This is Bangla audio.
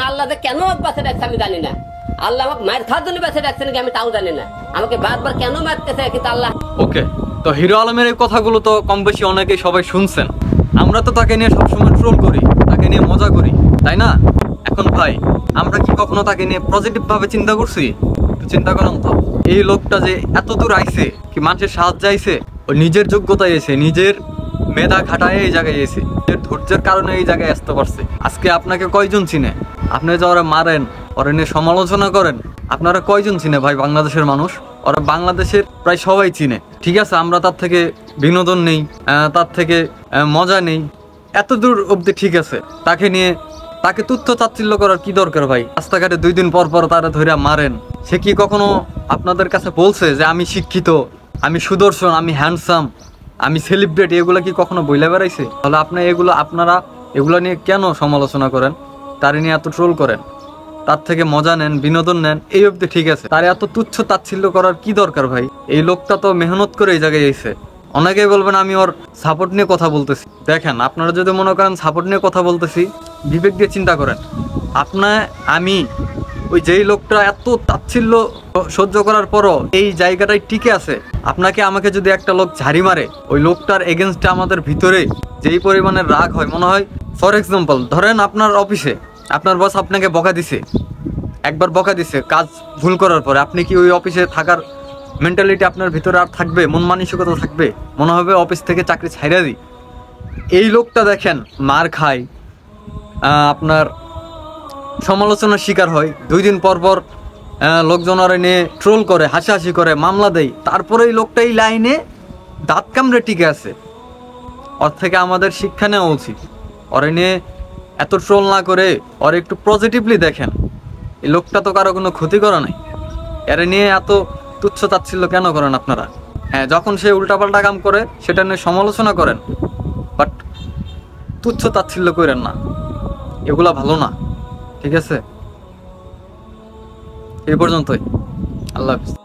আল্লাহ যে কেন বাঁচে রাখছে আমি জানি না। আল্লাহ আমাকে মায়ের খাওয়ার জন্য বেঁচে রাখছে নাকি আমি তাও জানি না। আমাকে বারবার কেন মারতেছে কিন্তু আল্লাহ। ওকে, তো হিরো আলমের এই কথাগুলো তো কম বেশি অনেকেই সবাই শুনছেন। আমরা তো তাকে নিয়ে সবসময় ট্রোল করি, তাকে নিয়ে মজা করি, তাই না? এখন ভাই, আমরা কি কখনো তাকে নিয়ে পজিটিভ ভাবে চিন্তা করছি? চিন্তা করেন তো, এই লোকটা যে এত দূর আইছে, কি মানুষের সাহায্য আইছে? ও নিজের যোগ্যতায় এসে, নিজের মেধা খাটায় এই জায়গায় এসে, নিজের ধৈর্যের কারণে এই জায়গায় আসতে পারছে। আজকে আপনাকে কয়জন চিনে? আপনি যে ওরা মারেন, ওরা নিয়ে সমালোচনা করেন, আপনারা কয়জন চিনে ভাই বাংলাদেশের মানুষ? ওরা বাংলাদেশের প্রায় সবাই চিনে। ঠিক আছে, আমরা তার থেকে বিনোদন নেই, তার থেকে মজা নেই, এত দূর অবধি ঠিক আছে। তাকে তুচ্ছ তাচ্ছিল্য করার কি দরকার ভাই? রাস্তাঘাটে 2 দিন পর পর তারা ধরে মারেন। সে কি কখনো আপনাদের কাছে বলছে যে আমি শিক্ষিত, আমি সুদর্শন, আমি হ্যান্ডসাম, আমি সেলিব্রিটি? এগুলো কি কখনো বইলা বেড়াইছে? তাহলে আপনারা এগুলো নিয়ে কেন সমালোচনা করেন? তার নিয়ে এত ট্রোল করেন, তার থেকে মজা নেন, বিনোদন নেন, এই অবধি ঠিক আছে। তার এত তুচ্ছ তাচ্ছিল্য করার কি দরকার ভাই? এই লোকটা তো মেহনত করে এই জায়গায় এসে। অনেকেই বলবেন আমি ওর সাপোর্ট নিয়ে কথা বলতেছি। দেখেন, আপনারা যদি মনে করেন সাপোর্ট নিয়ে কথা বলতেছি, বিবেক দিয়ে চিন্তা করেন। আমি ওই যেই লোকটা এত তাচ্ছিল্য সহ্য করার পরও এই জায়গাটায় টিকে আছে, আমাকে যদি একটা লোক ঝাড়ি মারে, ওই লোকটার এগেনস্টে আমাদের ভিতরে যেই পরিমাণের রাগ হয়, মনে হয়, ফর এক্সাম্পল ধরেন আপনার অফিসে আপনার বস আপনাকে বকা দিছে, একবার বকা দিছে কাজ ভুল করার পরে, আপনি কি ওই অফিসে থাকার মেন্টালিটি আপনার ভিতরে আর থাকবে? মন মানসিকতা থাকবে? মনে হবে অফিস থেকে চাকরি ছাইড়া দিই। এই লোকটা দেখেন মার খায়, আপনার সমালোচনার শিকার হয়, 2 দিন পর পর লোকজন ওরে নিয়ে ট্রোল করে, হাসাহাসি করে, মামলা দেয়, তারপরে এই লোকটা এই লাইনে দাঁত কামড়ে টিকে আছে। ওর থেকে আমাদের শিক্ষা নেওয়া উচিত। ওরে নিয়ে এত ট্রোল না করে ওর একটু পজিটিভলি দেখেন। এই লোকটা তো কারো কোনো ক্ষতি করা নাই, এর নিয়ে এত তুচ্ছ তাচ্ছিল্য কেন করেন আপনারা? হ্যাঁ, যখন সে উল্টাপাল্টা কাম করে সেটা নিয়ে সমালোচনা করেন, বাট তুচ্ছ তাচ্ছিল্য করেন না, এগুলা ভালো না। ঠিক আছে, এই পর্যন্তই। আল্লাহ হাফেজ।